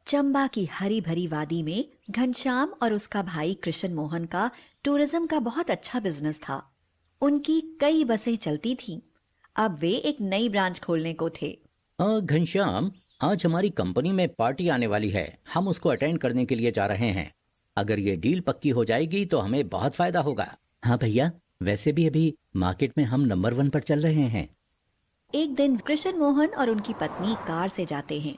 चंबा की हरी भरी वादी में घनश्याम और उसका भाई कृष्ण मोहन का टूरिज्म का बहुत अच्छा बिजनेस था। उनकी कई बसें चलती थीं। अब वे एक नई ब्रांच खोलने को थे। घनश्याम, आज हमारी कंपनी में पार्टी आने वाली है। हम उसको अटेंड करने के लिए जा रहे हैं। अगर ये डील पक्की हो जाएगी तो हमें बहुत फायदा होगा। हाँ भैया, वैसे भी अभी मार्केट में हम नंबर 1 पर चल रहे हैं। एक दिन कृष्ण मोहन और उनकी पत्नी कार से जाते हैं।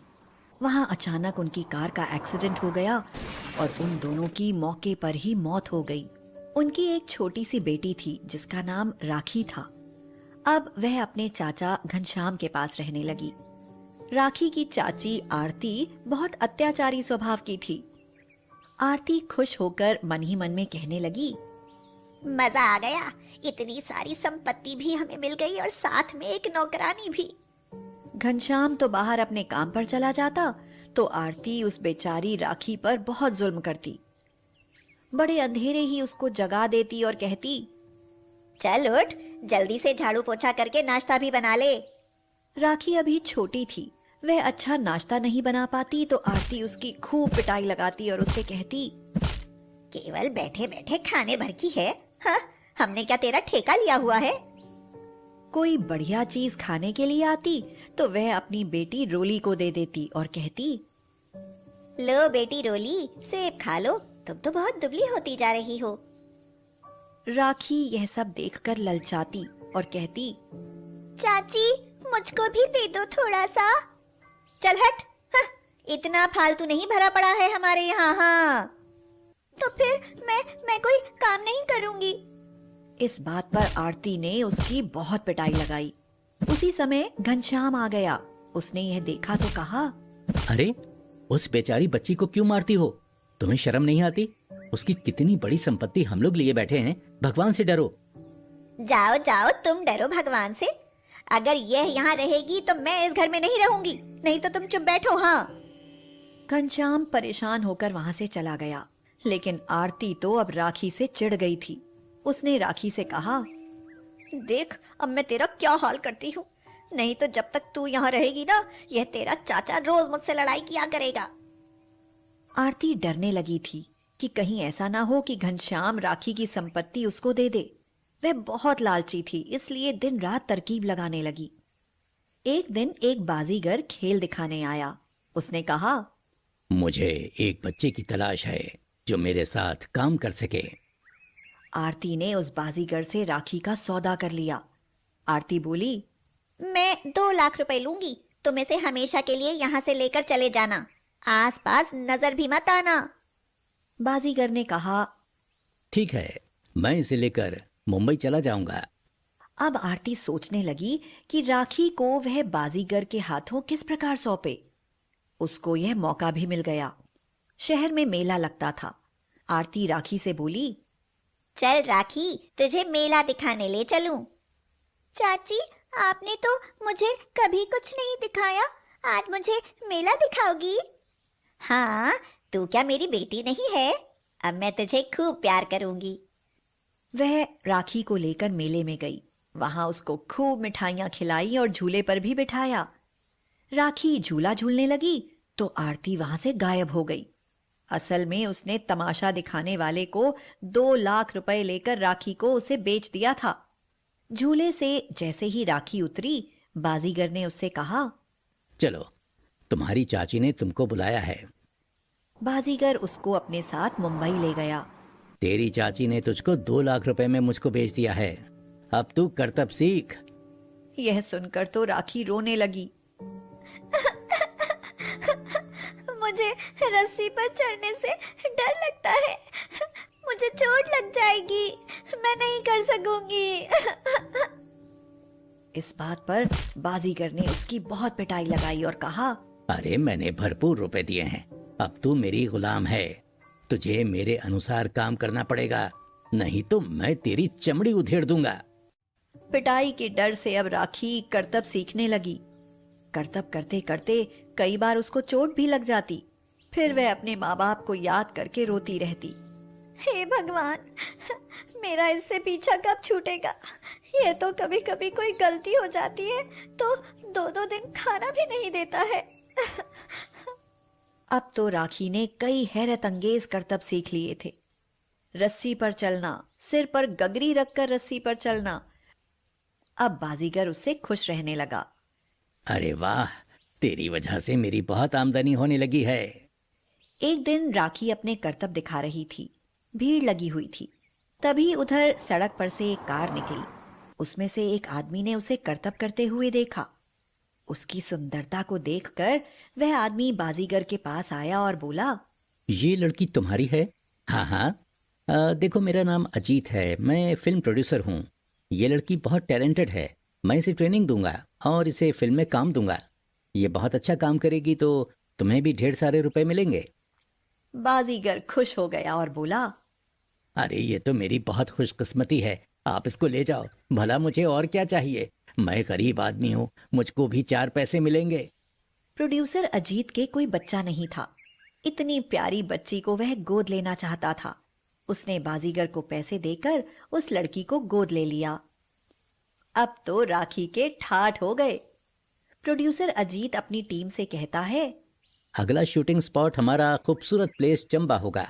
वहां अचानक उनकी कार का एक्सीडेंट हो गया और उन दोनों की मौके पर ही मौत हो गई। उनकी एक छोटी सी बेटी थी जिसका नाम राखी था। अब वह अपने चाचा घनश्याम के पास रहने लगी। राखी की चाची आरती बहुत अत्याचारी स्वभाव की थी। आरती खुश होकर मन ही मन में कहने लगी, मजा आ गया, इतनी सारी संपत्ति भी हमें मिल गई और साथ में एक नौकरानी भी। घनश्याम तो बाहर अपने काम पर चला जाता तो आरती उस बेचारी राखी पर बहुत जुल्म करती। बड़े अंधेरे ही उसको जगा देती और कहती, चल उठ, जल्दी से झाड़ू पोछा करके नाश्ता भी बना ले। राखी अभी छोटी थी, वह अच्छा नाश्ता नहीं बना पाती तो आरती उसकी खूब पिटाई लगाती और उससे कहती, केवल बैठे बैठे खाने भर की है। हाँ, हमने क्या तेरा ठेका लिया हुआ है? कोई बढ़िया चीज खाने के लिए आती तो वह अपनी बेटी रोली को दे देती और कहती, लो बेटी रोली, सेब खा लो, तुम तो बहुत दुबली होती जा रही हो। राखी यह सब देखकर ललचाती और कहती, चाची, मुझको भी दे दो थोड़ा सा। चल हट, हाँ, इतना फालतू नहीं भरा पड़ा है हमारे यहाँ। हाँ, तो फिर मैं कोई काम नहीं करूंगी। इस बात पर आरती ने उसकी बहुत पिटाई लगाई। उसी समय घनश्याम आ गया। उसने यह देखा तो कहा, अरे, उस बेचारी बच्ची को क्यों मारती हो? तुम्हें शर्म नहीं आती? उसकी कितनी बड़ी संपत्ति हम लोग लिए बैठे हैं। भगवान से डरो। जाओ जाओ, तुम डरो भगवान से। अगर यह यहाँ रहेगी तो मैं इस घर में नहीं रहूंगी, नहीं तो तुम चुप बैठो। हाँ। घनश्याम परेशान होकर वहां से चला गया। लेकिन आरती तो अब राखी से चिढ़ गई थी। उसने राखी से कहा, देख, अब मैं तेरा क्या हाल करती हूँ। नहीं तो जब तक तू यहाँ रहेगी ना, यह तेरा चाचा रोज मुझसे लड़ाई किया करेगा। आरती डरने लगी थी कि कहीं ऐसा ना हो कि घनश्याम राखी की संपत्ति उसको दे दे। वह बहुत लालची थी, इसलिए दिन रात तरकीब लगाने लगी। एक दिन एक बाजीगर खेल दिखाने आया। उसने कहा, मुझे एक बच्चे की तलाश है जो मेरे साथ काम कर सके। आरती ने उस बाजीगर से राखी का सौदा कर लिया। आरती बोली, मैं 2 लाख रुपए लूंगी, तुम इसे हमेशा के लिए यहाँ से लेकर चले जाना, आसपास नजर भी मत आना। बाजीगर ने कहा, ठीक है, मैं इसे लेकर मुंबई चला जाऊंगा। अब आरती सोचने लगी कि राखी को वह बाजीगर के हाथों किस प्रकार सौंपे। उसको यह मौका भी मिल गया। शहर में मेला लगता था। आरती राखी से बोली, चल राखी, तुझे मेला दिखाने ले चलूं। चाची, आपने तो मुझे कभी कुछ नहीं दिखाया, आज मुझे मेला दिखाओगी? हाँ, तू क्या मेरी बेटी नहीं है? अब मैं तुझे खूब प्यार करूंगी। वह राखी को लेकर मेले में गई। वहां उसको खूब मिठाइयां खिलाई और झूले पर भी बिठाया। राखी झूला झूलने लगी तो आरती वहां से गायब हो गई। असल में उसने तमाशा दिखाने वाले को 2 लाख रुपए लेकर राखी को उसे बेच दिया था। झूले से जैसे ही राखी उतरी, बाजीगर ने उससे कहा, चलो, तुम्हारी चाची ने तुमको बुलाया है। बाजीगर उसको अपने साथ मुंबई ले गया। तेरी चाची ने तुझको 2 लाख रुपए में मुझको बेच दिया है। अब तू करतब सीख। यह सुनकर तो राखी रोने लगी। मुझे रस्सी पर चढ़ने से डर लगता है, मुझे चोट लग जाएगी, मैं नहीं कर सकूंगी। इस बात पर बाजीगर ने उसकी बहुत पिटाई लगाई और कहा, अरे, मैंने भरपूर रुपए दिए हैं, अब तू मेरी गुलाम है। तुझे मेरे अनुसार काम करना पड़ेगा, नहीं तो मैं तेरी चमड़ी उधेड़ दूंगा। पिटाई के डर से अब राखी करतब सीखने लगी। करतब करते करते कई बार उसको चोट भी लग जाती। फिर वह अपने माँ बाप को याद करके रोती रहती। हे भगवान, मेरा इससे पीछा कब छूटेगा? ये तो कभी कभी कोई गलती हो जाती है तो 2-2 दिन खाना भी नहीं देता है। अब तो राखी ने कई हैरत अंगेज करतब सीख लिए थे। रस्सी पर चलना, सिर पर गगरी रखकर रस्सी पर चलना। अब बाजीगर उससे खुश रहने लगा। अरे वाह, तेरी वजह से मेरी बहुत आमदनी होने लगी है। एक दिन राखी अपने करतब दिखा रही थी। भीड़ लगी हुई थी। तभी उधर सड़क पर से एक कार निकली। उसमें से एक आदमी ने उसे करतब करते हुए देखा। उसकी सुंदरता को देखकर वह आदमी बाजीगर के पास आया और बोला, ये लड़की तुम्हारी है? हाँ हाँ। देखो, मेरा नाम अजीत है, मैं फिल्म प्रोड्यूसर हूँ। ये लड़की बहुत टैलेंटेड है। मैं इसे ट्रेनिंग दूंगा और इसे फिल्म में काम दूंगा। ये बहुत अच्छा काम करेगी तो तुम्हें भी ढेर सारे रुपए मिलेंगे। बाजीगर खुश हो गया और बोला, अरे ये तो मेरी बहुत खुशकिस्मती है, आप इसको ले जाओ। भला मुझे और क्या चाहिए, मैं गरीब आदमी हूँ, मुझको भी 4 पैसे मिलेंगे। प्रोड्यूसर अजीत के कोई बच्चा नहीं था। इतनी प्यारी बच्ची को वह गोद लेना चाहता था। उसने बाजीगर को पैसे देकर उस लड़की को गोद ले लिया। अब तो राखी के ठाठ हो गए। प्रोड्यूसर अजीत अपनी टीम से कहता है, अगला शूटिंग स्पॉट हमारा खूबसूरत प्लेस चंबा होगा।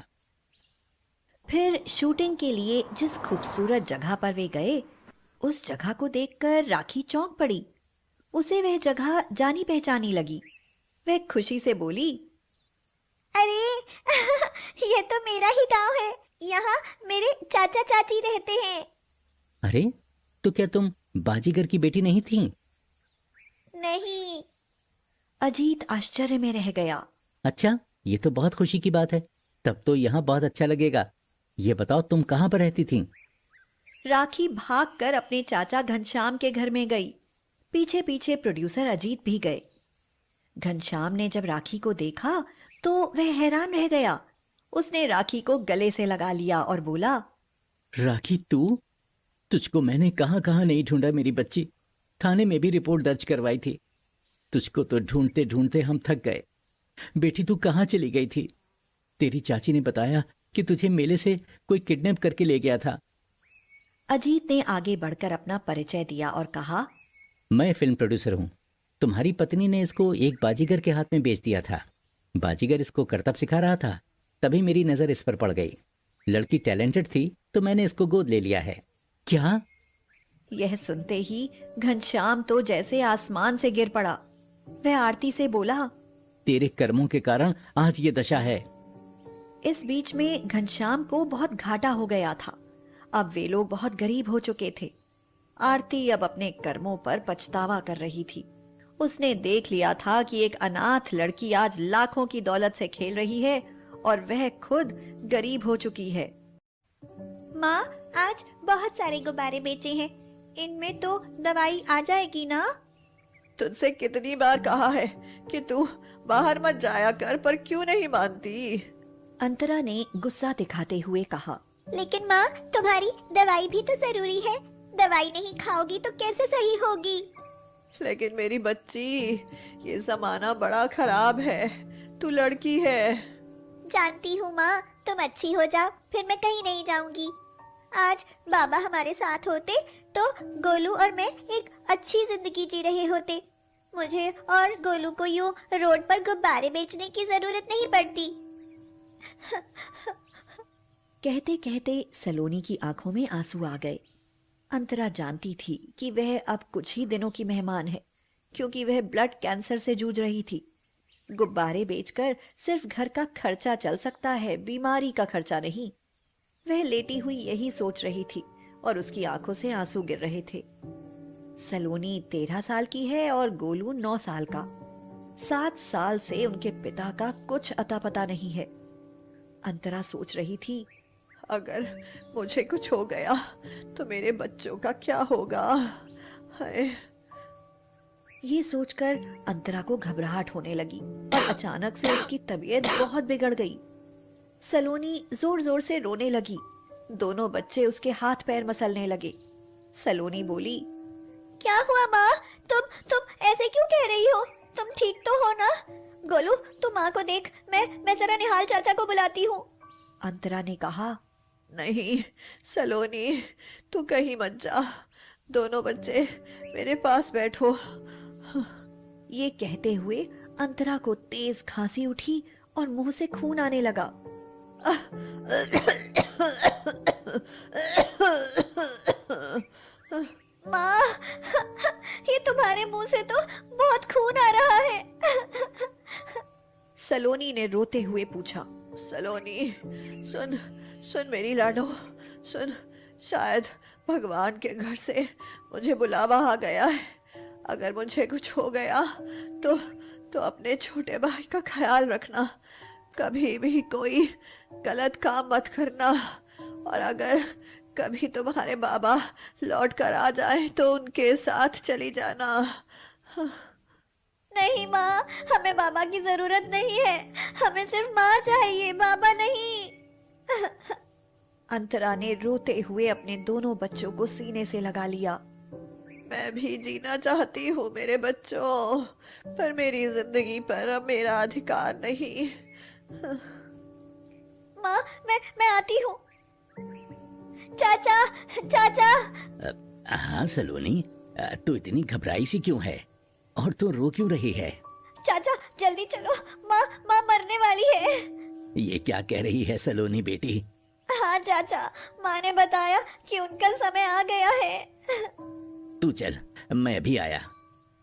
फिर शूटिंग के लिए जिस खूबसूरत जगह पर वे गए, उस जगह को देखकर राखी चौंक पड़ी। उसे वह जगह जानी पहचानी लगी। वह खुशी से बोली, अरे ये तो मेरा ही गांव है। यहाँ मेरे चाचा चाची रहते हैं। अरे, तो क्या तुम बाजीगर की बेटी नहीं थी? नहीं। अजीत आश्चर्य में रह गया। अच्छा, ये तो बहुत खुशी की बात है। तब तो यहाँ बहुत अच्छा लगेगा। ये बताओ, तुम कहाँ पर रहती थी? राखी भागकर अपने चाचा घनश्याम के घर में गई। पीछे पीछे प्रोड्यूसर अजीत भी गए। घनश्याम ने जब राखी को देखा तो वह हैरान रह गया। उसने राखी को गले से लगा लिया और बोला, राखी, तुझको मैंने कहाँ कहाँ नहीं ढूंढा मेरी बच्ची। थाने में भी रिपोर्ट दर्ज करवाई थी। तुझको तो ढूंढते ढूंढते हम थक गए। बेटी, तू कहाँ चली गई थी? तेरी चाची ने बताया कि तुझे मेले से कोई किडनैप करके ले गया था। अजीत ने आगे बढ़कर अपना परिचय दिया और कहा, मैं फिल्म प्रोड्यूसर हूँ। तुम्हारी पत्नी ने इसको एक बाजीगर के हाथ में बेच दिया था। बाजीगर इसको करतब सिखा रहा था, तभी मेरी नजर इस पर पड़ गई। लड़की टैलेंटेड थी तो मैंने इसको गोद ले लिया है। क्या? यह सुनते ही घनश्याम तो जैसे आसमान से गिर पड़ा। वह आरती से बोला, तेरे कर्मों के कारण आज ये दशा है। इस बीच में घनश्याम को बहुत घाटा हो गया था। अब वे लोग बहुत गरीब हो चुके थे। आरती अब अपने कर्मों पर पछतावा कर रही थी। उसने देख लिया था कि एक अनाथ लड़की आज लाखों की दौलत से खेल रही है और वह खुद गरीब हो चुकी है। माँ, आज बहुत सारे गुब्बारे बेचे हैं। इनमें तो दवाई आ जाएगी ना? तुझसे कितनी बार कहा है कि तू बाहर मत जाया कर, पर क्यों नहीं मानती? अंतरा ने गुस्सा दिखाते हुए कहा। लेकिन माँ, तुम्हारी दवाई भी तो जरूरी है। दवाई नहीं खाओगी तो कैसे सही होगी? लेकिन मेरी बच्ची, ये जमाना बड़ा खराब है। तू लड़की है। जानती हूँ माँ, तुम अच्छी हो जाओ, फिर मैं कहीं नहीं जाऊंगी। आज बाबा हमारे साथ होते तो गोलू और मैं एक अच्छी जिंदगी जी रहे होते। मुझे और गोलू को यूं रोड पर गुब्बारे बेचने की जरूरत नहीं पड़ती। कहते कहते सलोनी की आंखों में आंसू आ गए। अंतरा जानती थी कि वह अब कुछ ही दिनों की मेहमान है, क्योंकि वह ब्लड कैंसर से जूझ रही थी। गुब्बारे बेचकर सिर्फ घर का खर्चा चल सकता है, बीमारी का खर्चा नहीं। वह लेटी हुई यही सोच रही थी और उसकी आंखों से आंसू गिर रहे थे। सलोनी 13 साल की है और गोलू 9 साल का। 7 साल से उनके पिता का कुछ अता पता नहीं है। अंतरा सोच रही थी, अगर मुझे कुछ हो गया तो मेरे बच्चों का क्या होगा? हाय। ये सोचकर अंतरा को घबराहट होने लगी और अचानक से उसकी तबीयत बहुत बिगड़ गई। सलोनी जोर जोर से रोने लगी। दोनों बच्चे उसके हाथ पैर मसलने लगे। सलोनी बोली, क्या हुआ माँ? तुम ऐसे क्यों कह रही हो? तुम ठीक तो हो ना? गोलू, तू माँ को देख, मैं जरा निहाल चाचा को बुलाती हूँ। अंतरा ने कहा, नहीं सलोनी, तू कहीं मत जा। दोनों बच्चे मेरे पास बैठो। ये कहते हुए अंतरा को तेज खांसी उठी और मुंह से खून आने लगा। माँ, ये तुम्हारे मुंह से तो बहुत खून आ रहा है। सलोनी ने रोते हुए पूछा। सलोनी, सुन सुन मेरी लाडो, सुन, शायद भगवान के घर से मुझे बुलावा आ गया है। अगर मुझे कुछ हो गया तो अपने छोटे भाई का ख्याल रखना, कभी भी कोई गलत काम मत करना, और अगर कभी तुम्हारे बाबा लौट कर आ जाए तो उनके साथ चली जाना। नहीं माँ, हमें बाबा की जरूरत नहीं है। हमें सिर्फ माँ चाहिए, बाबा नहीं। अंतरा ने रोते हुए अपने दोनों बच्चों को सीने से लगा लिया। मैं भी जीना चाहती हूँ मेरे बच्चों, पर मेरी जिंदगी पर अब मेरा अधिकार नहीं। माँ, मैं आती हूँ। चाचा, चाचा। हाँ सलोनी, तू इतनी घबराई सी क्यों है और तू रो क्यों रही है? चाचा जल्दी चलो, माँ माँ मरने वाली है। ये क्या कह रही है सलोनी बेटी? हाँ चाचा, माँ ने बताया कि उनका समय आ गया है। तू चल, मैं अभी आया।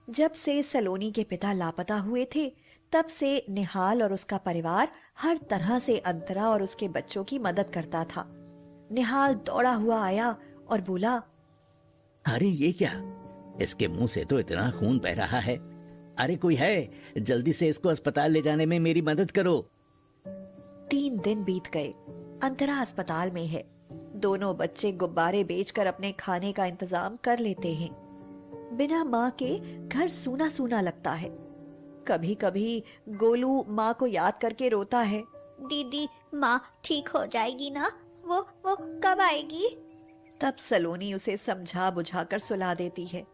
जब से सलोनी के पिता लापता हुए थे, तब से निहाल और उसका परिवार हर तरह से अंतरा और उसके बच्चों की मदद करता था। निहाल दौड़ा हुआ आया और बोला, अरे ये क्या, इसके मुंह से तो इतना खून बह रहा है। अरे कोई है, जल्दी से इसको अस्पताल ले जाने में मेरी मदद करो। 3 दिन बीत गए। अंतरा अस्पताल में है। दोनों बच्चे गुब्बारे बेचकर अपने खाने का इंतजाम कर लेते हैं। बिना माँ के घर सूना सूना लगता है। कभी कभी गोलू माँ को याद करके रोता है। दीदी, माँ ठीक हो जाएगी ना? वो कब आएगी? तब सलोनी उसे समझा बुझाकर सुला देती है।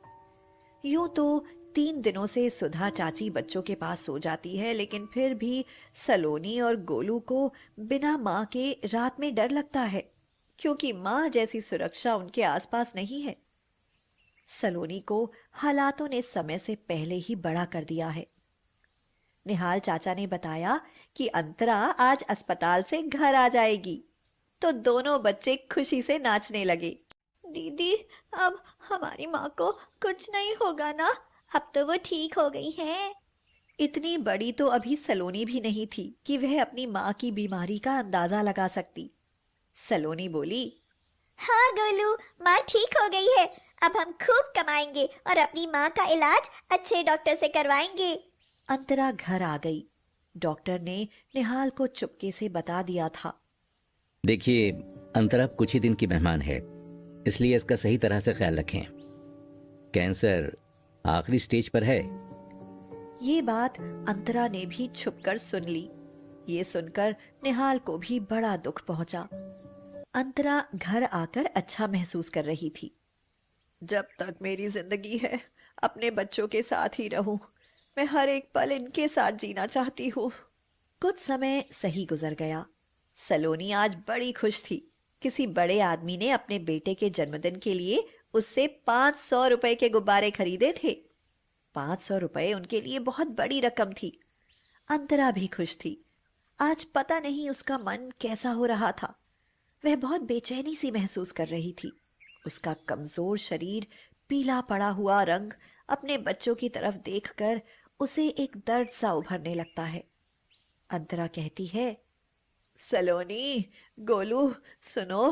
यूं तो 3 दिनों से सुधा चाची बच्चों के पास सो जाती है, लेकिन फिर भी सलोनी और गोलू को बिना माँ के रात में डर लगता है, क्योंकि माँ जैसी सुरक्षा उनके आसपास नहीं है। सलोनी को हालातों ने समय से पहले ही बड़ा कर दिया है। निहाल चाचा ने बताया कि अंतरा आज अस्पताल से घर आ जाएगी, तो दोनों बच्चे खुशी से नाचने लगे। दीदी, अब हमारी माँ को कुछ नहीं होगा ना? अब तो वो ठीक हो गई है। इतनी बड़ी तो अभी सलोनी भी नहीं थी कि वह अपनी माँ की बीमारी का अंदाजा लगा सकती। सलोनी बोली, हाँ गोलू, माँ ठीक हो गई है। अब हम खूब कमाएंगे और अपनी माँ का इलाज अच्छे डॉक्टर से करवाएंगे। अंतरा घर आ गई। डॉक्टर ने निहाल को चुपके से बता दिया था। देखिए, अंतरा कुछ ही दिन की मेहमान है, इसलिए इसका सही तरह से ख्याल रखें। कैंसर आखिरी स्टेज पर है। ये बात अंतरा ने भी छुपकर सुन ली। ये सुनकर निहाल को भी बड़ा दुख पहुंचा। अंतरा घर आकर अच्छा महसूस कर रही थी। जब तक मेरी जिंदगी है, अपने बच्चों के साथ ही रहूं। मैं हर एक पल इनके साथ जीना चाहती हूँ। कुछ समय सही गुजर गया। सलोनी आज बड़ी खुश थी। किसी बड़े आदमी ने अपने बेटे के जन्मदिन के लिए उससे 500 रुपए के गुब्बारे खरीदे थे। 500 रुपए उनके लिए बहुत बड़ी रकम थी। अंतरा भी खुश थी। आज पता नहीं उसका मन कैसा हो रहा था। वह बहुत बेचैनी सी महसूस कर रही थी। उसका कमजोर शरीर, पीला पड़ा हुआ रंग अपने बच्चों की तरफ देखकर उसे एक दर्द सा उभरने लगता है। अंतरा कहती है, सलोनी, गोलू, सुनो।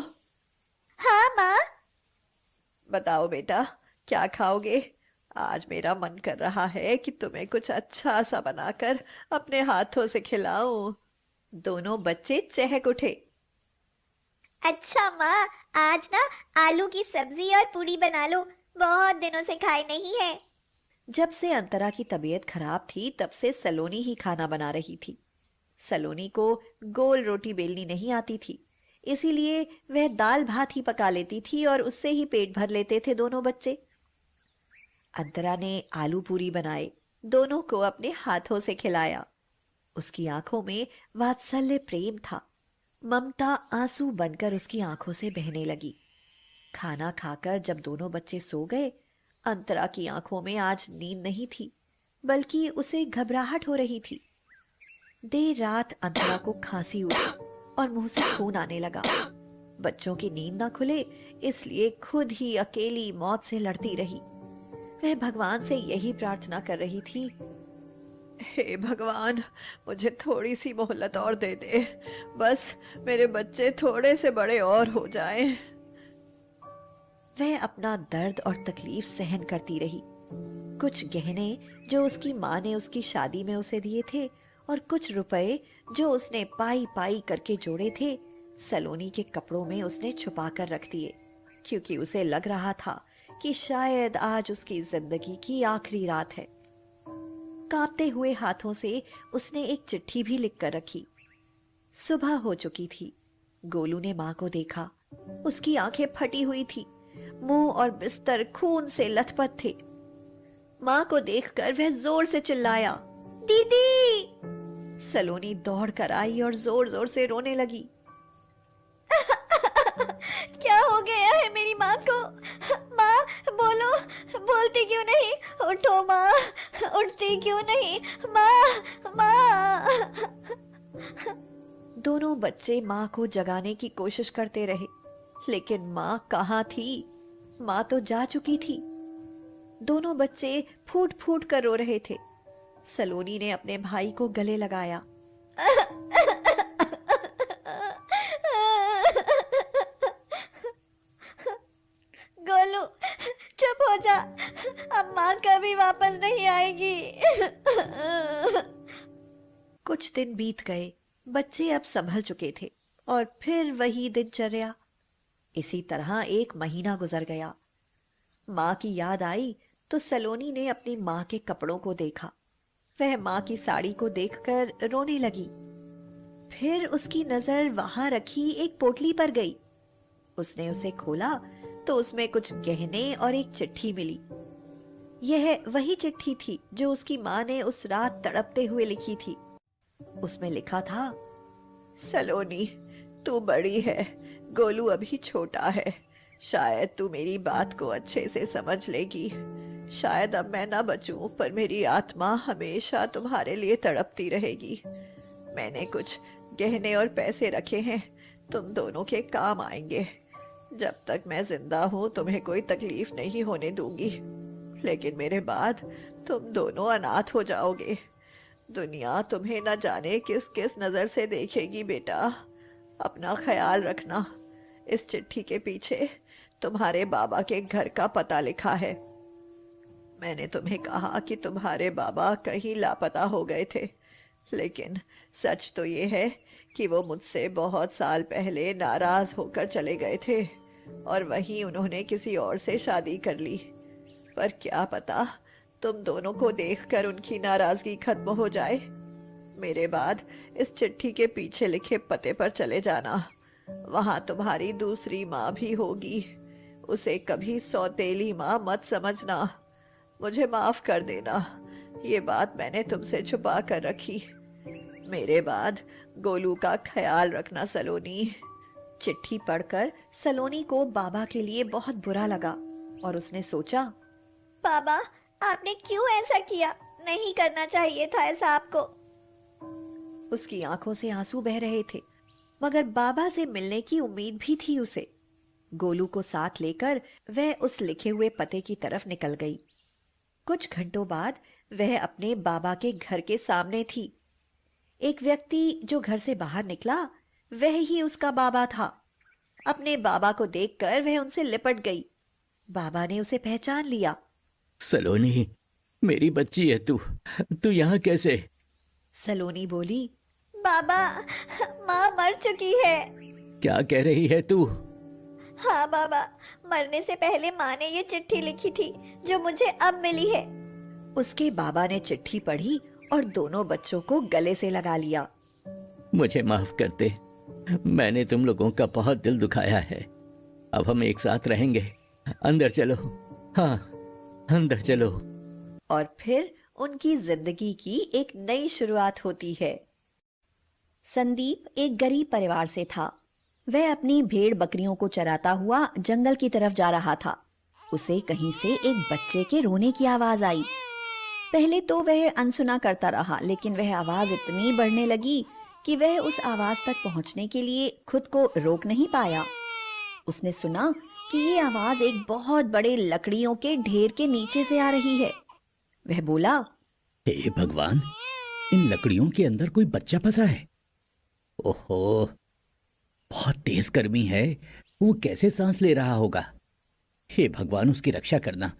हाँ माँ। बताओ बेटा, क्या खाओगे? आज मेरा मन कर रहा है कि तुम्हें कुछ अच्छा सा बनाकर अपने हाथों से खिलाऊं। दोनों बच्चे चहक उठे। अच्छा माँ, आज ना आलू की सब्जी और पूरी बना लो, बहुत दिनों से खाए नहीं है। जब से अंतरा की तबीयत खराब थी, तब से सलोनी ही खाना बना रही थी। सलोनी को गोल रोटी बेलनी नहीं आती थी, इसीलिए वह दाल भात ही पका लेती थी और उससे ही पेट भर लेते थे दोनों बच्चे। अंतरा ने आलू पूरी बनाए, दोनों को अपने हाथों से खिलाया। उसकी आंखों में वात्सल्य प्रेम था। ममता आंसू बनकर उसकी आंखों से बहने लगी। खाना खाकर जब दोनों बच्चे सो गए, अंतरा की आंखों में आज नींद नहीं थी, बल्कि उसे घबराहट हो रही थी। देर रात अंतरा को खांसी उठी और मुंह से खून आने लगा। बच्चों की नींद ना खुले इसलिए खुद ही अकेली मौत से लड़ती रही। वह भगवान से यही प्रार्थना कर रही थी, हे भगवान, मुझे थोड़ी सी मोहलत और दे दे, बस मेरे बच्चे थोड़े से बड़े और हो जाएं। वह अपना दर्द और तकलीफ सहन करती रही। कुछ गहने जो उसकी माँ ने उसकी शादी में उसे दिए थे और कुछ रुपए जो उसने पाई पाई करके जोड़े थे, सलोनी के कपड़ों में उसने छुपा कर रख दिए, क्योंकि उसे लग रहा था कि शायद आज उसकी जिंदगी की आखिरी रात है। कांपते हुए हाथों से उसने एक चिट्ठी भी लिख कर रखी। सुबह हो चुकी थी। गोलू ने माँ को देखा। उसकी आंखें फटी हुई थी, मुंह और बिस्तर खून से लथपथ थे। माँ को देखकर वह जोर से चिल्लाया, दीदी! सलोनी दौड़ कर आई और जोर जोर से रोने लगी। क्या हो गया है मेरी माँ को? माँ बोलो, बोलती क्यों नहीं? उठो माँ, उठती क्यों नहीं? माँ, माँ! दोनों बच्चे माँ को जगाने की कोशिश करते रहे, लेकिन माँ कहाँ थी? माँ तो जा चुकी थी। दोनों बच्चे फूट फूट कर रो रहे थे। सलोनी ने अपने भाई को गले लगाया। गोलू, चुप हो जा, अब माँ कभी वापस नहीं आएगी। कुछ दिन बीत गए। बच्चे अब संभल चुके थे और फिर वही दिनचर्या। इसी तरह एक महीना गुजर गया। माँ की याद आई तो सलोनी ने अपनी माँ के कपड़ों को देखा। वह माँ की साड़ी को देखकर रोने लगी। फिर उसकी नजर वहां रखी एक पोटली पर गई। उसने उसे खोला तो उसमें कुछ गहने और एक चिट्ठी मिली। यह वही चिट्ठी थी जो उसकी माँ ने उस रात तड़पते हुए लिखी थी। उसमें लिखा था, सलोनी, तू बड़ी है, गोलू अभी छोटा है। शायद तू मेरी बात को अच्छे से समझ लेगी। शायद अब मैं ना बचूं, पर मेरी आत्मा हमेशा तुम्हारे लिए तड़पती रहेगी। मैंने कुछ गहने और पैसे रखे हैं, तुम दोनों के काम आएंगे। जब तक मैं जिंदा हूँ तुम्हें कोई तकलीफ नहीं होने दूंगी, लेकिन मेरे बाद तुम दोनों अनाथ हो जाओगे। दुनिया तुम्हें न जाने किस किस नज़र से देखेगी बेटा। अपना ख्याल रखना। इस चिट्ठी के पीछे तुम्हारे बाबा के घर का पता लिखा है। मैंने तुम्हें कहा कि तुम्हारे बाबा कहीं लापता हो गए थे, लेकिन सच तो ये है कि वो मुझसे बहुत साल पहले नाराज होकर चले गए थे और वहीं उन्होंने किसी और से शादी कर ली। पर क्या पता तुम दोनों को देखकर उनकी नाराजगी खत्म हो जाए। मेरे बाद इस चिट्ठी के पीछे लिखे पते पर चले जाना। वहां तुम्हारी दूसरी माँ भी होगी। उसे कभी सौतेली माँ मत समझना। मुझे माफ कर देना, ये बात मैंने तुमसे छुपा कर रखी। मेरे बाद गोलू का ख्याल रखना सलोनी। चिट्ठी पढ़कर सलोनी को बाबा के लिए बहुत बुरा लगा और उसने सोचा, बाबा, आपने क्यों ऐसा किया? नहीं करना चाहिए था ऐसा आपको। उसकी आंखों से आंसू बह रहे थे, मगर बाबा से मिलने की उम्मीद भी थी उसे। गोलू को साथ लेकर वह उस लिखे हुए पते की तरफ निकल गई। कुछ घंटों बाद वह अपने बाबा के घर के सामने थी। एक व्यक्ति जो घर से बाहर निकला, वह ही उसका बाबा था। अपने बाबा को देखकर वह उनसे लिपट गई। बाबा ने उसे पहचान लिया। सलोनी, मेरी बच्ची है तू यहाँ कैसे? सलोनी बोली, बाबा, माँ मर चुकी है। क्या कह रही है तू? हाँ बाबा, मरने से पहले माँ ने ये चिट्ठी लिखी थी जो मुझे अब मिली है। उसके बाबा ने चिट्ठी पढ़ी और दोनों बच्चों को गले से लगा लिया। मुझे माफ कर दे, मैंने तुम लोगों का बहुत दिल दुखाया है। अब हम एक साथ रहेंगे। अंदर चलो। हाँ, अंदर चलो। और फिर उनकी जिंदगी की एक नई शुरुआत होती है। संदीप एक गरीब परिवार से था। वह अपनी भेड़ बकरियों को चराता हुआ जंगल की तरफ जा रहा था। उसे कहीं से एक बच्चे के रोने की आवाज आई। पहले तो वह अनसुना करता रहा, लेकिन वह आवाज इतनी बढ़ने लगी कि वह उस आवाज तक पहुंचने के लिए खुद को रोक नहीं पाया। उसने सुना कि ये आवाज एक बहुत बड़े लकड़ियों के ढेर के नीचे से आ रही है। वह बोला, हे भगवान, इन लकड़ियों के अंदर कोई बच्चा फंसा है। ओहो, बहुत तेज गर्मी है, वो कैसे सांस ले रहा होगा। हे भगवान, उसकी रक्षा करना।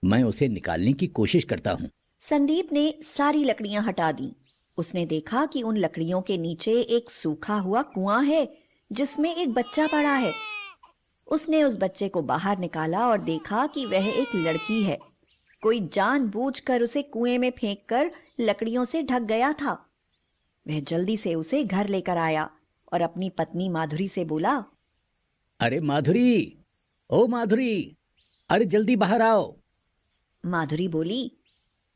मैं उसे निकालने की कोशिश करता हूँ। संदीप ने सारी लकड़ियां हटा दी। उसने देखा कि उन लकड़ियों के नीचे एक सूखा हुआ कुआं है जिसमें एक बच्चा पड़ा है। उसने उस बच्चे को बाहर निकाला और देखा कि वह एक लड़की है। कोई जानबूझकर उसे कुएं में फेंककर लकड़ियों से ढक गया था। वह जल्दी से उसे घर लेकर आया और अपनी पत्नी माधुरी से बोला, अरे माधुरी, ओ माधुरी, अरे जल्दी बाहर आओ। माधुरी बोली,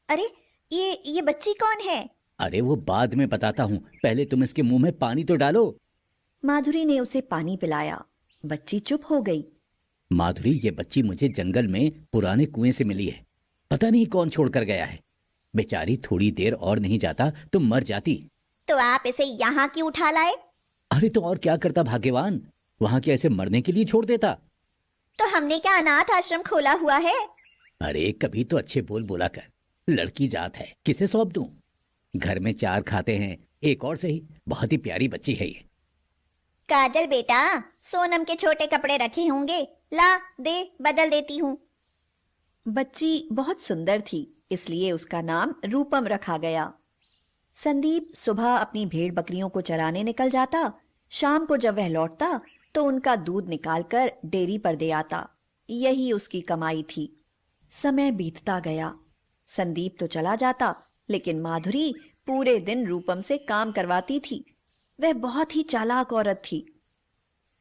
अरे ये बच्ची कौन है? अरे वो बाद में बताता हूँ, पहले तुम इसके मुंह में पानी तो डालो। माधुरी ने उसे पानी पिलाया। बच्ची चुप हो गई। माधुरी, ये बच्ची मुझे जंगल में पुराने कुएं से मिली है। पता नहीं कौन छोड़कर गया है। बेचारी थोड़ी देर और नहीं जाता तो मर जाती। तो आप इसे यहाँ क्यों उठा लाए? अरे तो और क्या करता भाग्यवान, वहां क्या ऐसे मरने के लिए छोड़ देता। तो हमने क्या अनाथ आश्रम खोला हुआ है? अरे कभी तो अच्छे बोल बोला कर। लड़की जात है, किसे सौंप दूं? घर में 4 खाते हैं, एक और सही। बहुत ही प्यारी बच्ची है ये। काजल बेटा, सोनम के छोटे कपड़े रखे होंगे, ला दे, बदल देती हूँ। बच्ची बहुत सुंदर थी, इसलिए उसका नाम रूपम रखा गया। संदीप सुबह अपनी भेड़ बकरियों को चराने निकल जाता। शाम को जब वह लौटता तो उनका दूध निकालकर डेयरी पर दे आता। यही उसकी कमाई थी। समय बीतता गया। संदीप तो चला जाता, लेकिन माधुरी पूरे दिन रूपम से काम करवाती थी। वह बहुत ही चालाक औरत थी।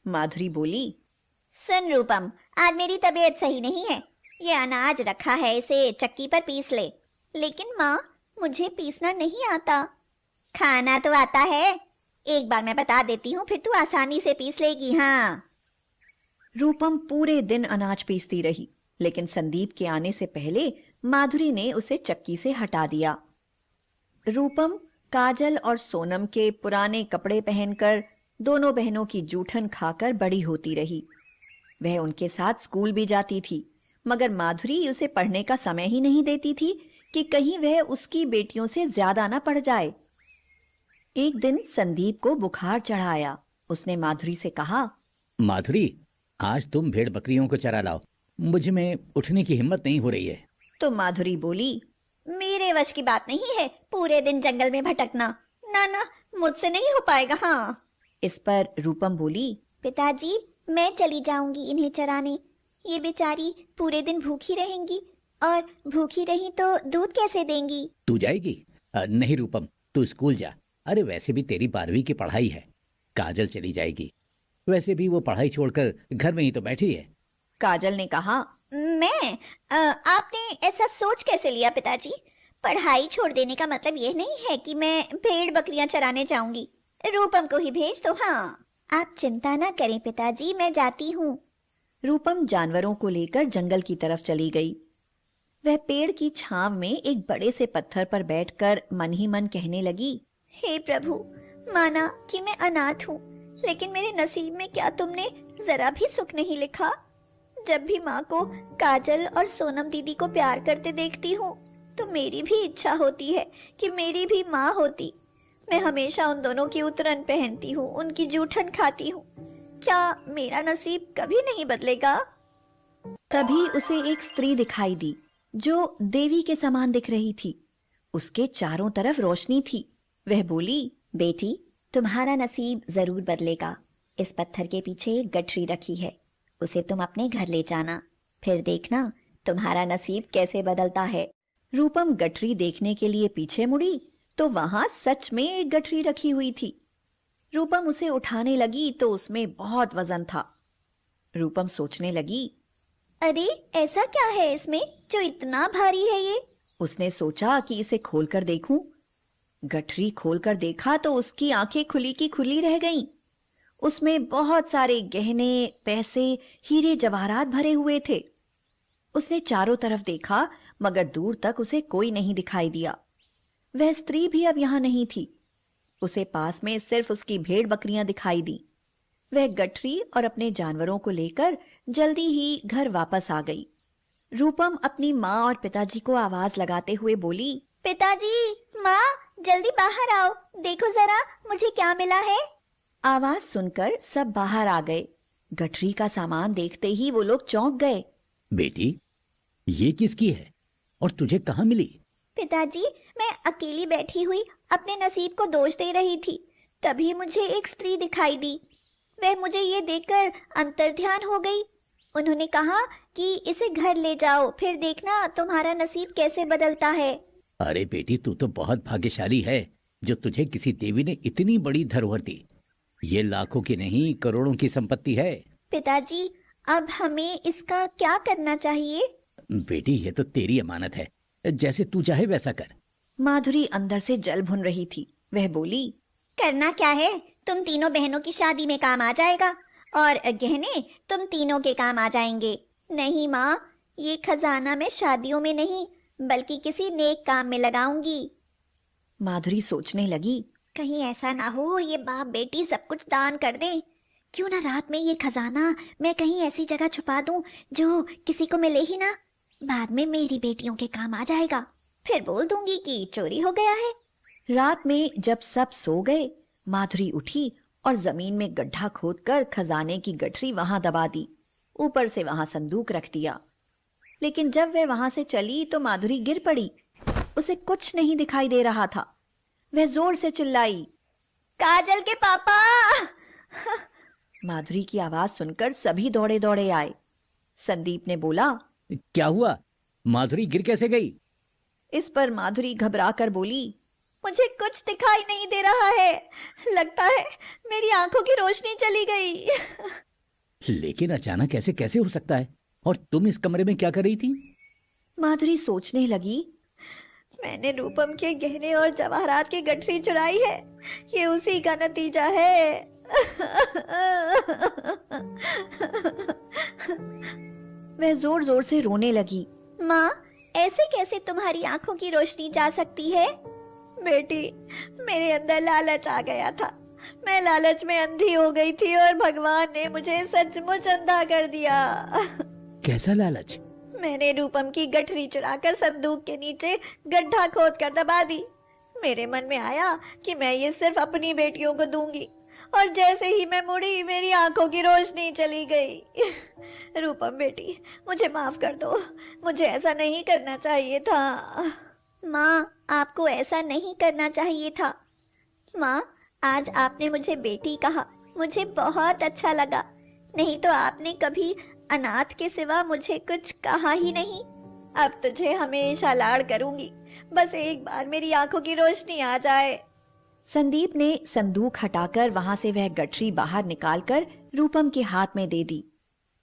माधुरी बोली, सुन रूपम, आज मेरी तबीयत सही नहीं है। ये अनाज रखा है, इसे चक्की पर पीस ले। लेकिन माँ, मुझे पीसना नहीं आता। खाना तो आता है, एक बार मैं बता देती हूँ, फिर तू आसानी से पीस लेगी। हाँ। रूपम पूरे दिन अनाज पीसती रही, लेकिन संदीप के आने से पहले माधुरी ने उसे चक्की से हटा दिया। रूपम काजल और सोनम के पुराने कपड़े पहनकर दोनों बहनों की जूठन खाकर बड़ी होती रही। वह उनके साथ स्कूल भी जाती थी, मगर माधुरी उसे पढ़ने का समय ही नहीं देती थी कि कहीं वह उसकी बेटियों से ज्यादा ना पढ़ जाए। एक दिन संदीप को बुखार चढ़ा आया। उसने माधुरी से कहा, माधुरी, आज तुम भेड़ बकरियों को चरा लाओ। मुझ में उठने की हिम्मत नहीं हो रही है। तो माधुरी बोली, मेरे वश की बात नहीं है पूरे दिन जंगल में भटकना। ना ना, मुझसे नहीं हो पाएगा। हाँ। इस पर रूपम बोली, पिताजी, मैं चली जाऊंगी इन्हें चराने। ये बेचारी पूरे दिन भूखी रहेंगी, और भूखी रही तो दूध कैसे देंगी? तू जाएगी? नहीं रूपम, तू स्कूल जा। अरे वैसे भी तेरी 12वीं की पढ़ाई है। काजल चली जाएगी, वैसे भी वो पढ़ाई छोड़कर घर में ही तो बैठी है। काजल ने कहा, आपने ऐसा सोच कैसे लिया पिताजी? पढ़ाई छोड़ देने का मतलब ये नहीं है कि मैं भेड़ बकरियां चराने जाऊंगी। रूपम को ही भेज दो। हाँ, आप चिंता ना करें पिताजी, मैं जाती हूँ। रूपम जानवरों को लेकर जंगल की तरफ चली गई। वह पेड़ की छांव में एक बड़े से पत्थर पर बैठकर मन ही मन कहने लगी, हे प्रभु, माना कि मैं अनाथ हूँ, लेकिन मेरे नसीब में क्या तुमने जरा भी सुख नहीं लिखा? जब भी माँ को काजल और सोनम दीदी को प्यार करते देखती हूँ तो मेरी भी इच्छा होती है कि मेरी भी माँ होती। मैं हमेशा उन दोनों की उतरन पहनती हूँ, उनकी जूठन खाती हूँ। क्या मेरा नसीब कभी नहीं बदलेगा? तभी उसे एक स्त्री दिखाई दी जो देवी के समान दिख रही थी। उसके चारों तरफ रोशनी थी। वह बोली, बेटी, तुम्हारा नसीब जरूर बदलेगा। इस पत्थर के पीछे एक गठरी रखी है, उसे तुम अपने घर ले जाना, फिर देखना तुम्हारा नसीब कैसे बदलता है। रूपम गठरी देखने के लिए पीछे मुड़ी तो वहां सच में एक गठरी रखी हुई थी। रूपम उसे उठाने लगी तो उसमें बहुत वजन था। रूपम सोचने लगी, अरे ऐसा क्या है इसमें जो इतना भारी है ये? उसने सोचा कि इसे खोलकर देखूं। गठरी खोलकर देखा तो उसकी आंखें खुली की खुली रह गईं। उसमें बहुत सारे गहने, पैसे, हीरे जवाहरात भरे हुए थे। उसने चारों तरफ देखा मगर दूर तक उसे कोई नहीं दिखाई दिया। वह स्त्री भी अब यहाँ नहीं थी। उसे पास में सिर्फ उसकी भेड़ बकरियां दिखाई दी। वह गठरी और अपने जानवरों को लेकर जल्दी ही घर वापस आ गई। रूपम अपनी माँ और पिताजी को आवाज लगाते हुए बोली, पिताजी, माँ, जल्दी बाहर आओ, देखो जरा मुझे क्या मिला है। आवाज सुनकर सब बाहर आ गए। गठरी का सामान देखते ही वो लोग चौंक गए। बेटी, ये किसकी है और तुझे कहाँ मिली? पिताजी, मैं अकेली बैठी हुई अपने नसीब को दोष दे रही थी, तभी मुझे एक स्त्री दिखाई दी। वह मुझे ये देखकर अंतर्ध्यान हो गई। उन्होंने कहा कि इसे घर ले जाओ, फिर देखना तुम्हारा नसीब कैसे बदलता है। अरे बेटी, तू तो बहुत भाग्यशाली है जो तुझे किसी देवी ने इतनी बड़ी धरोहर दी। ये लाखों की नहीं, करोड़ों की संपत्ति है। पिताजी, अब हमें इसका क्या करना चाहिए? बेटी, ये तो तेरी अमानत है, जैसे तू चाहे वैसा कर। माधुरी अंदर से जल भुन रही थी। वह बोली, करना क्या है, तुम तीनों बहनों की शादी में काम आ जाएगा और गहने तुम तीनों के काम आ जाएंगे। नहीं माँ, ये खजाना मैं शादियों में नहीं बल्कि किसी नेक काम में लगाऊंगी। माधुरी सोचने लगी, कहीं ऐसा ना हो ये बाप बेटी सब कुछ दान कर दें। क्यों ना रात में ये खजाना मैं कहीं ऐसी जगह छुपा दूं जो किसी को मिले ही ना। बाद में मेरी बेटियों के काम आ जाएगा, फिर बोल दूंगी कि चोरी हो गया है। रात में जब सब सो गए, माधुरी उठी और जमीन में गड्ढा खोदकर खजाने की गठरी वहां दबा दी। ऊपर से वहां संदूक रख दिया। लेकिन जब वह वहां से चली तो माधुरी गिर पड़ी। उसे कुछ नहीं दिखाई दे रहा था। वह जोर से चिल्लाई, काजल के पापा! माधुरी की आवाज सुनकर सभी दौड़े दौड़े आए। संदीप ने बोला, क्या हुआ? माधुरी गिर कैसे गई? इस पर माधुरी घबराकर बोली, मुझे कुछ दिखाई नहीं दे रहा है, लगता है मेरी आंखों की रोशनी चली गई। लेकिन अचानक ऐसे कैसे हो सकता है? और तुम इस कमरे में क्या कर रही थी? माधुरी सोचने लगी, मैंने रूपम के गहने और जवाहरात की गठरी चुराई है। ये उसी का नतीजा है। वह जोर जोर से रोने लगी। माँ, ऐसे कैसे तुम्हारी आंखों की रोशनी जा सकती है? बेटी, मेरे अंदर लालच आ गया था। मैं लालच में अंधी हो गई थी और भगवान ने मुझे सचमुच अंधा कर दिया। कैसा लालच? मैंने रूपम की गठरी चुराकर संदूक के नीचे गड्ढा खोद कर दबा दी। मेरे मन में आया कि मैं ये सिर्फ अपनी बेटियों को दूंगी, और जैसे ही मैं मुड़ी मेरी आंखों की रोशनी चली गई। रूपम बेटी, मुझे माफ कर दो, मुझे ऐसा नहीं करना चाहिए था। माँ, आपको ऐसा नहीं करना चाहिए था। माँ, आज आपने मुझे बेटी कहा, मुझे बहुत अच्छा लगा। नहीं तो आपने कभी अनाथ के सिवा मुझे कुछ कहा ही नहीं। अब तुझे हमेशा लाड़ करूंगी, बस एक बार मेरी आंखों की रोशनी आ जाए। संदीप ने संदूक हटाकर वहां से वह गठरी बाहर निकालकर रूपम के हाथ में दे दी।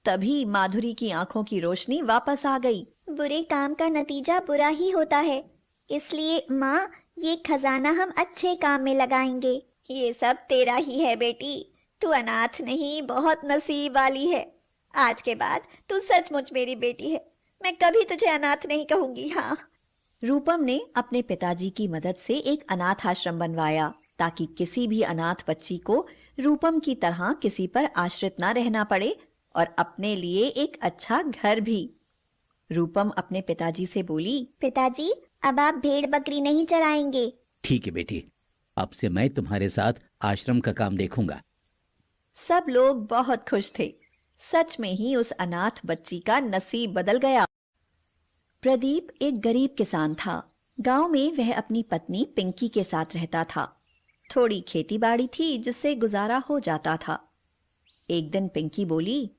तभी माधुरी की आंखों की रोशनी वापस आ गई। बुरे काम का नतीजा बुरा ही होता है, इसलिए माँ, ये खजाना हम अच्छे काम में लगाएंगे। ये सब तेरा ही है बेटी, तू अनाथ नहीं, बहुत नसीब वाली है। आज के बाद तू सचमुच मेरी बेटी है, मैं कभी तुझे अनाथ नहीं कहूंगी। हाँ। रूपम ने अपने पिताजी की मदद से एक अनाथ आश्रम बनवाया ताकि किसी भी अनाथ बच्ची को रूपम की तरह किसी पर आश्रित न रहना पड़े, और अपने लिए एक अच्छा घर भी। रूपम अपने पिताजी से बोली, पिताजी, अब आप भेड़ बकरी नहीं चराएंगे। ठीक है बेटी, अब से मैं तुम्हारे साथ आश्रम का काम देखूंगा। सब लोग बहुत खुश थे। सच में ही उस अनाथ बच्ची का नसीब बदल गया। प्रदीप एक गरीब किसान था। गांव में वह अपनी पत्नी पिंकी के साथ रहता था। थोड़ी खेती बाड़ी थी जिससे गुजारा हो जाता था। एक दिन पिंकी बोली,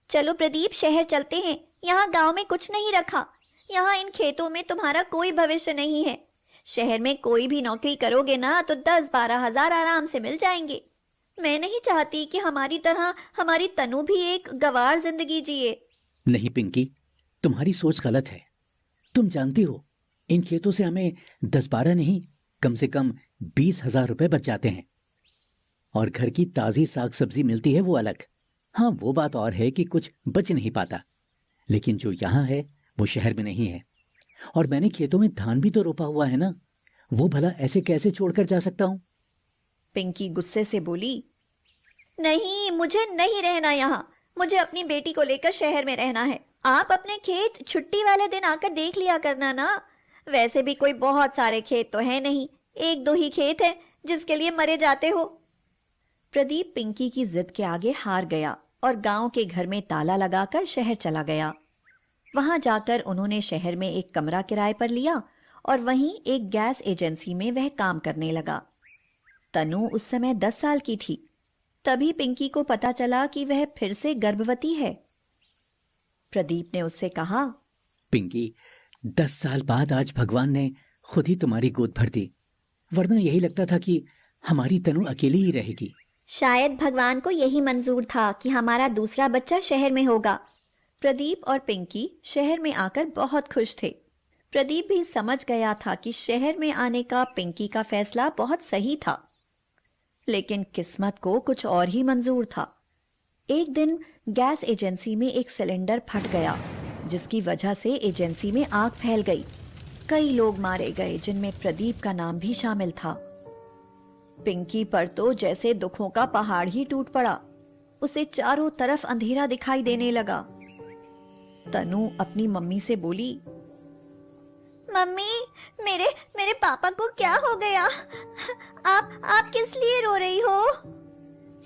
चलो प्रदीप, शहर चलते हैं। यहाँ गांव में कुछ नहीं रखा। यहाँ इन खेतों में तुम्हारा कोई भविष्य नहीं है। शहर में कोई भी नौकरी करोगे ना तो 10-12 हजार आराम से मिल जाएंगे। मैं नहीं चाहती कि हमारी तरह हमारी तनु भी एक गंवार जिंदगी जिए। नहीं पिंकी, तुम्हारी सोच गलत है। तुम जानती हो, इन खेतों से हमें 10-12 नहीं, कम से कम 20,000 रुपए बच जाते हैं। और घर की ताजी साग सब्जी मिलती है, वो अलग। हाँ, वो बात और है कि कुछ बच नहीं पाता, लेकिन जो यहाँ है वो शहर में नहीं है। और मैंने खेतों में धान भी तो रोपा हुआ है ना, वो भला ऐसे कैसे छोड़कर जा सकता हूँ? पिंकी गुस्से से बोली। नहीं, मुझे नहीं रहना यहाँ। मुझे अपनी बेटी को लेकर शहर में रहना है। आप अपने खेत छुट्टी वाले दिन आकर देख लिया करना ना। वैसे भी कोई बहुत सारे खेत तो है नहीं, एक दो ही खेत है जिसके लिए मरे जाते हो। प्रदीप पिंकी की जिद के आगे हार गया और गांव के घर में ताला लगाकर शहर चला गया। वहां जाकर उन्होंने शहर में एक कमरा किराए पर लिया और वहीं एक गैस एजेंसी में वह काम करने लगा। तनु उस समय 10 साल की थी। तभी पिंकी को पता चला कि वह फिर से गर्भवती है। प्रदीप ने उससे कहा, पिंकी, 10 साल बाद आज भगवान ने खुद ही तुम्हारी गोद भर दी, वरना यही लगता था कि हमारी तनु अकेली ही रहेगी। शायद भगवान को यही मंजूर था कि हमारा दूसरा बच्चा शहर में होगा। प्रदीप और पिंकी शहर में आकर बहुत खुश थे। प्रदीप भी समझ गया था कि शहर में आने का पिंकी का फैसला बहुत सही था, लेकिन किस्मत को कुछ और ही मंजूर था। एक दिन गैस एजेंसी में एक सिलेंडर फट गया, जिसकी वजह से एजेंसी में आग फैल गई। कई लोग मारे गए, जिनमें प्रदीप का नाम भी शामिल था। पिंकी पर तो जैसे दुखों का पहाड़ ही टूट पड़ा। उसे चारों तरफ अंधेरा दिखाई देने लगा। तनु अपनी मम्मी से बोली, मम्मी, मेरे मेरे पापा को क्या हो गया? आप किस लिए रो रही हो?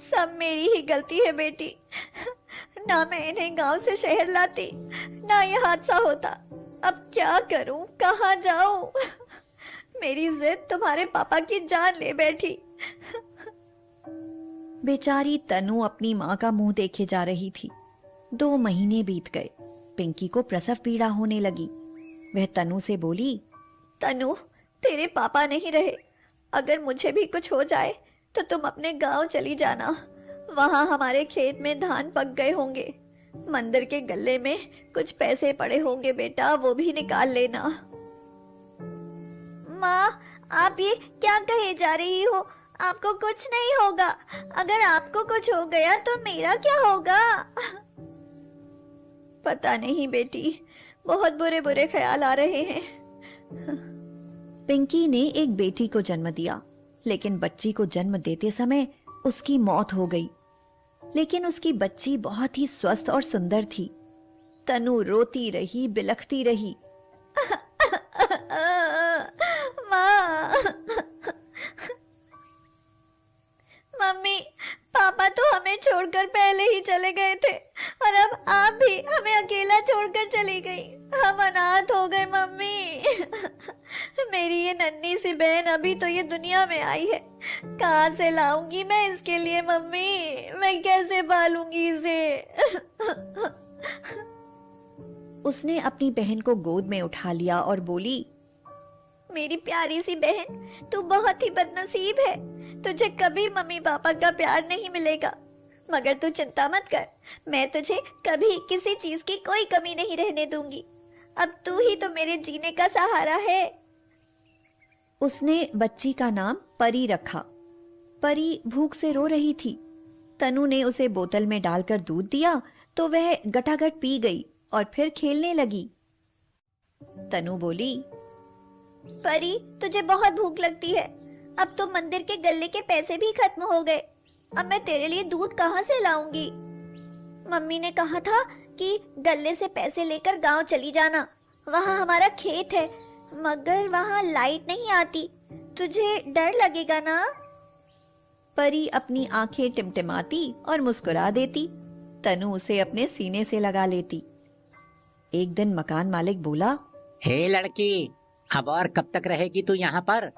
सब मेरी ही गलती है बेटी। ना मैं इन्हें गांव से शहर लाती, ना ये हादसा होता। अब क्या करूं, कहाँ जाऊं? मेरी जिद तुम्हारे पापा की जान ले बैठी। बेचारी तनु अपनी माँ का मुंह देखे जा रही थी। 2 महीने बीत गए। पिंकी को प्रसव पीड़ा होने लगी। वह तनु से बोली, तनु, तेरे पापा नहीं रहे। अगर मुझे भी कुछ हो जाए तो तुम अपने गांव चली जाना। वहां हमारे खेत में धान पक गए होंगे। मंदिर के गल्ले में कुछ पैसे पड़े होंगे बेटा, वो भी निकाल लेना। माँ, आप ये क्या कहे जा रही हो? आपको कुछ नहीं होगा। अगर आपको कुछ हो गया तो मेरा क्या होगा? पता नहीं बेटी, बहुत बुरे बुरे ख्याल आ रहे हैं। पिंकी ने एक बेटी को जन्म दिया, लेकिन बच्ची को जन्म देते समय उसकी मौत हो गई। लेकिन उसकी बच्ची बहुत ही स्वस्थ और सुंदर थी। तनु रोती रही, बिलखती रही। माँ, मम्मी, पापा तो हमें छोड़कर पहले ही चले गए थे और अब आप भी हमें अकेला छोड़कर चली गई। हम अनाथ हो गए मम्मी। मेरी ये नन्ही सी बहन अभी तो ये दुनिया में आई है। कहाँ से लाऊंगी मैं इसके लिए मम्मी? मैं कैसे पालूंगी इसे? उसने अपनी बहन को गोद में उठा लिया और बोली, मेरी प्यारी सी बहन, तू बहुत ही बदनसीब है। तुझे कभी मम्मी पापा का प्यार नहीं मिलेगा, मगर तू चिंता मत कर। मैं तुझे कभी किसी चीज की कोई कमी नहीं रहने दूंगी। अब तू ही तो मेरे जीने का सहारा है। उसने बच्ची का नाम परी रखा। परी भूख से रो रही थी। तनु ने उसे बोतल में डालकर दूध दिया तो वह गटागट पी गई और फिर खेलने लगी। तनु बोली, परी, तुझे बहुत भूख लगती है। अब तो मंदिर के गल्ले के पैसे भी खत्म हो गए। अब मैं तेरे लिए दूध कहाँ से लाऊंगी? मम्मी ने कहा था कि गल्ले से पैसे लेकर गांव चली जाना, वहाँ हमारा खेत है, मगर वहाँ लाइट नहीं आती। तुझे डर लगेगा ना? परी अपनी आंखें टिमटिमाती और मुस्कुरा देती। तनु उसे अपने सीने से लगा लेती। एक दिन मकान मालिक बोला, हे लड़की, अब और कब तक रहेगी तू यहाँ पर?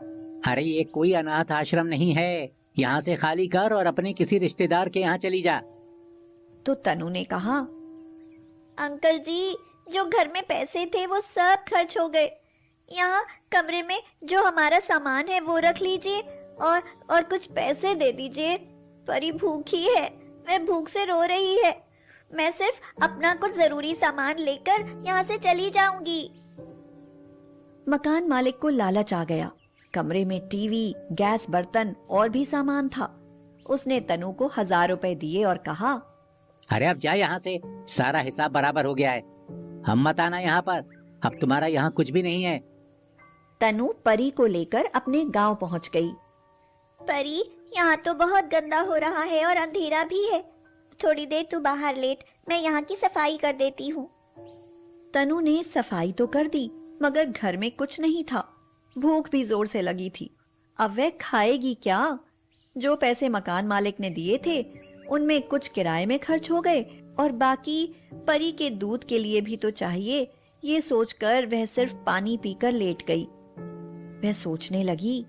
अरे ये कोई अनाथ आश्रम नहीं है, यहाँ से खाली कर और अपने किसी रिश्तेदार के यहाँ चली जा। तो तनु ने कहा, अंकल जी, जो घर में पैसे थे वो सब खर्च हो गए। यहाँ कमरे में जो हमारा सामान है वो रख लीजिए और कुछ पैसे दे दीजिए। परी भूखी है, वह भूख से रो रही है। मैं सिर्फ अपना कुछ जरूरी सामान लेकर यहाँ से चली जाऊंगी। मकान मालिक को लालच आ गया। कमरे में टीवी, गैस, बर्तन और भी सामान था। उसने तनु को 1000 रुपए दिए और कहा, अरे अब जा यहाँ से, सारा हिसाब बराबर हो गया है। हम मत आना यहाँ पर, अब तुम्हारा यहाँ कुछ भी नहीं है। तनु परी को लेकर अपने गांव पहुंच गई। परी, यहाँ तो बहुत गंदा हो रहा है और अंधेरा भी है। थोड़ी देर तू बाहर लेट, मैं यहाँ की सफाई कर देती हूँ। तनु ने सफाई तो कर दी, मगर घर में कुछ नहीं था। भूख भी जोर से लगी थी। अब वह खाएगी क्या? जो पैसे मकान मालिक ने दिए थे उनमें कुछ किराए में खर्च हो गए और बाकी परी के दूध के लिए भी तो चाहिए। ये सोचकर वह सिर्फ पानी पीकर लेट गई। वह सोचने लगी,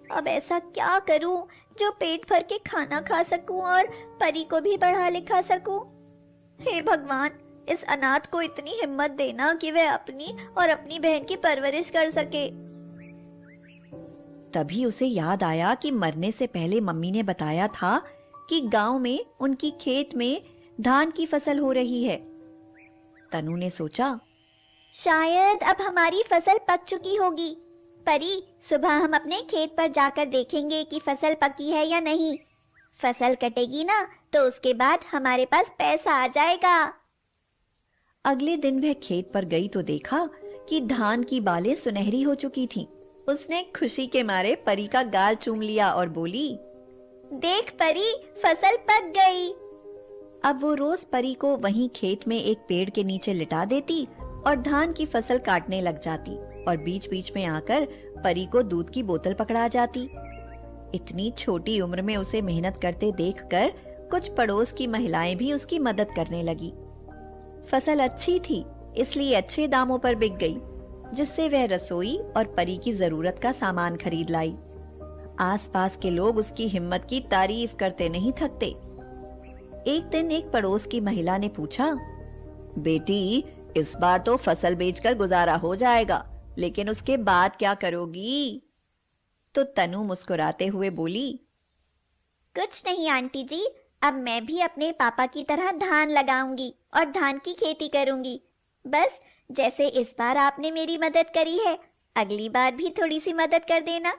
अब ऐसा क्या करूं जो पेट भर के खाना खा सकूं और परी को भी पढ़ा लिखा सकूं। हे भगवान, इस अनाथ को इतनी हिम्मत देना कि वह अपनी और अपनी बहन की परवरिश कर सके। तभी उसे याद आया कि मरने से पहले मम्मी ने बताया था कि गांव में उनकी खेत में धान की फसल हो रही है। तनु ने सोचा, शायद अब हमारी फसल पक चुकी होगी। परी, सुबह हम अपने खेत पर जाकर देखेंगे कि फसल पकी है या नहीं। फसल कटेगी ना तो उसके बाद हमारे पास पैसा आ जाएगा। अगले दिन वह खेत पर गई तो देखा कि धान की बालें सुनहरी हो चुकी थीं। उसने खुशी के मारे परी का गाल चूम लिया और बोली, देख परी, फसल पक गई। अब वो रोज परी को वहीं खेत में एक पेड़ के नीचे लिटा देती और धान की फसल काटने लग जाती और बीच बीच में आकर परी को दूध की बोतल पकड़ा जाती। इतनी छोटी उम्र में उसे मेहनत करते देखकर कुछ पड़ोस की महिलाएं भी उसकी मदद करने लगी। फसल अच्छी थी इसलिए अच्छे दामों पर बिक गई, जिससे वह रसोई और परी की जरूरत का सामान खरीद लाई। आसपास के लोग उसकी हिम्मत की तारीफ करते नहीं थकते। एक दिन एक पड़ोस की महिला ने पूछा, बेटी, इस बार तो फसल बेचकर गुजारा हो जाएगा, लेकिन उसके बाद क्या करोगी? तो तनु मुस्कुराते हुए बोली, कुछ नहीं आंटी जी, अब मैं भी अपने पापा की तरह धान लगाऊंगी और धान की खेती करूंगी। बस जैसे इस बार आपने मेरी मदद करी है, अगली बार भी थोड़ी सी मदद कर देना।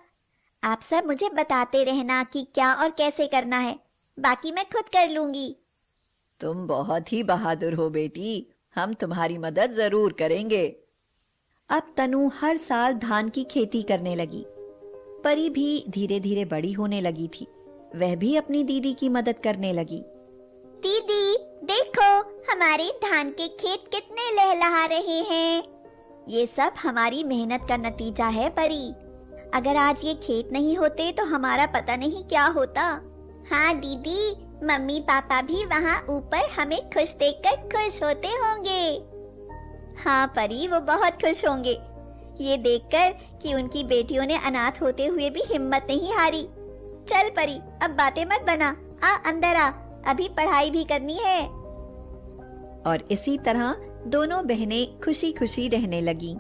आप सब मुझे बताते रहना कि क्या और कैसे करना है, बाकी मैं खुद कर लूंगी। तुम बहुत ही बहादुर हो बेटी, हम तुम्हारी मदद जरूर करेंगे। अब तनु हर साल धान की खेती करने लगी। परी भी धीरे धीरे बड़ी होने लगी थी। वह भी अपनी दीदी की मदद करने लगी। दीदी, देखो हमारे धान के खेत कितने लहलहा रहे हैं। ये सब हमारी मेहनत का नतीजा है परी। अगर आज ये खेत नहीं होते तो हमारा पता नहीं क्या होता। हाँ दीदी, मम्मी पापा भी वहाँ ऊपर हमें खुश देखकर खुश होते होंगे। हाँ परी, वो बहुत खुश होंगे ये देखकर कि उनकी बेटियों ने अनाथ होते हुए भी हिम्मत नहीं हारी। चल परी, अब बातें मत बना, आ अंदर आ, अभी पढ़ाई भी करनी है। और इसी तरह दोनों बहनें खुशी खुशी रहने लगीं।